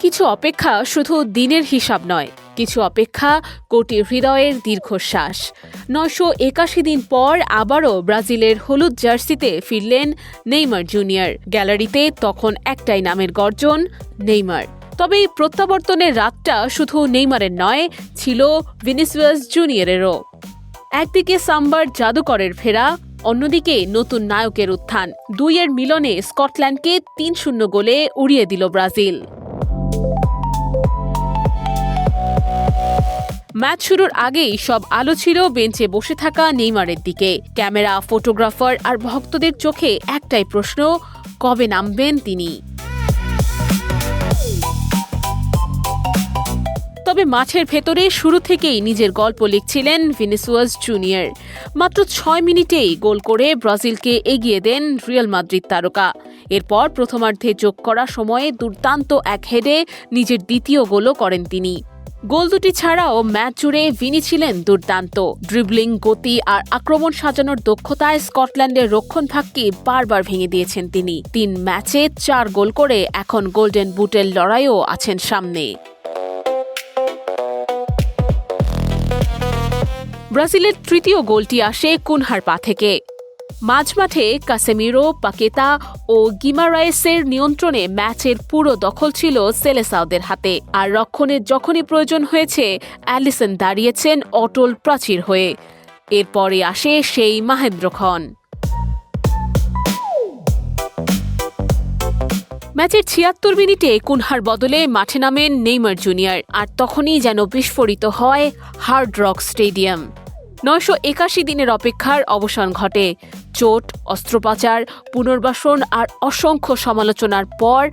কিছু অপেক্ষা শুধু দিনের হিসাব নয়, কিছু অপেক্ষা কোটি হৃদয়ের দীর্ঘশ্বাস। ৯৮১ দিন পর আবারও ব্রাজিলের হলুদ জার্সিতে ফিরলেন নেইমার জুনিয়র। গ্যালারিতে তখন একটাই নামের গর্জন, নেইমার। তবে এই প্রত্যাবর্তনের রাতটা শুধু নেইমারের নয়, ছিল ভিনিসিয়াস জুনিয়রেরও। একদিকে সাম্বার জাদুকরের ফেরা, অন্যদিকে নতুন নায়কের উত্থান। দুইয়ের মিলনে স্কটল্যান্ডকে ৩-০ গোলে উড়িয়ে দিল ব্রাজিল। ম্যাচ শুরুর আগেই সব আলো ছিল বেঞ্চে বসে থাকা নেইমারের দিকে। ক্যামেরা, ফটোগ্রাফার আর ভক্তদের চোখে একটাই প্রশ্ন, কবে নামবেন তিনি? তবে মাঠের ভেতরে শুরু থেকেই নিজের গল্প লিখছিলেন ভিনিসিয়াস জুনিয়র। মাত্র ৬ মিনিটেই গোল করে ব্রাজিলকে এগিয়ে দেন রিয়াল মাদ্রিদ তারকা। এরপর প্রথমার্ধে যোগ করা সময়ে দুর্দান্ত এক হেডে নিজের দ্বিতীয় গোলও করেন তিনি। গোল দুটি ছাড়াও ম্যাচ জুড়ে ভিনি ছিলেন দুর্দান্ত। ড্রিবলিং, গতি আর আক্রমণ সাজানোর দক্ষতায় স্কটল্যান্ডের রক্ষণভাগকে বারবার ভেঙে দিয়েছেন তিনি। ৩ ম্যাচে ৪ গোল করে এখন গোল্ডেন বুটের লড়াইও আছেন সামনে। ব্রাজিলের তৃতীয় গোলটি আসে কুনহার পা থেকে। মাঝমাঠে কাসেমিরো, পাকেতা ও গিমারায়েসের নিয়ন্ত্রণে ম্যাচের পুরো দখল ছিল সেলেসাওদের হাতে। আর রক্ষণের যখনই প্রয়োজন হয়েছে, অ্যালিসন দাঁড়িয়েছেন অটল প্রাচীর হয়ে। এরপরে আসে সেই মাহেন্দ্রক্ষণ। ম্যাচের ৭৬ মিনিটে কুনহার বদলে মাঠে নামেন নেইমার জুনিয়র। আর তখনই যেন বিস্ফোরিত হয় হার্ড রক স্টেডিয়াম। ৯৮১ দিনের অপেক্ষার অবসান ঘটে। চোট, অস্ত্রোপচার, পুনর্বাসন আর অসংখ্য সমালোচনার পর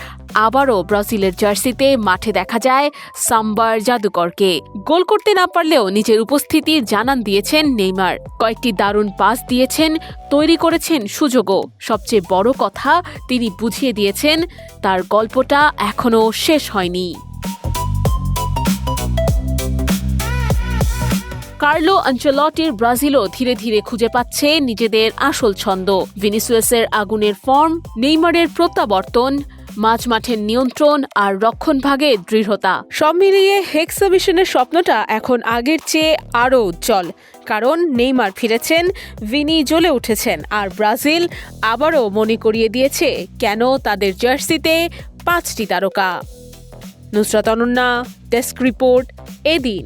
আবারও ব্রাজিলের জার্সিতে মাঠে দেখা যায় সাম্বার জাদুকরকে। গোল করতে না পারলেও নিজের উপস্থিতির জানান দিয়েছেন নেইমার। কয়েকটি দারুণ পাস দিয়েছেন, তৈরি করেছেন সুযোগও। সবচেয়ে বড় কথা, তিনি বুঝিয়ে দিয়েছেন তার গল্পটা এখনও শেষ হয়নি। কার্লো আনচেলটির ব্রাজিলও ধীরে ধীরে খুঁজে পাচ্ছে নিজেদের আসল ছন্দ। ভিনিসিয়াসের আগুনের ফর্ম, নেইমারের প্রত্যাবর্তন, মাঝমাঠের নিয়ন্ত্রণ আর রক্ষণভাগের দৃঢ়তা, সব মিলিয়ে হেক্সাবিশনের স্বপ্নটা এখন আগের চেয়ে আরও উজ্জ্বল। কারণ নেইমার ফিরেছেন, ভিনি জ্বলে উঠেছেন, আর ব্রাজিল আবারও মনে করিয়ে দিয়েছে কেন তাদের জার্সিতে ৫টি তারকা। নুসরাত অনন্যা, ডেস্ক রিপোর্ট, এদিন।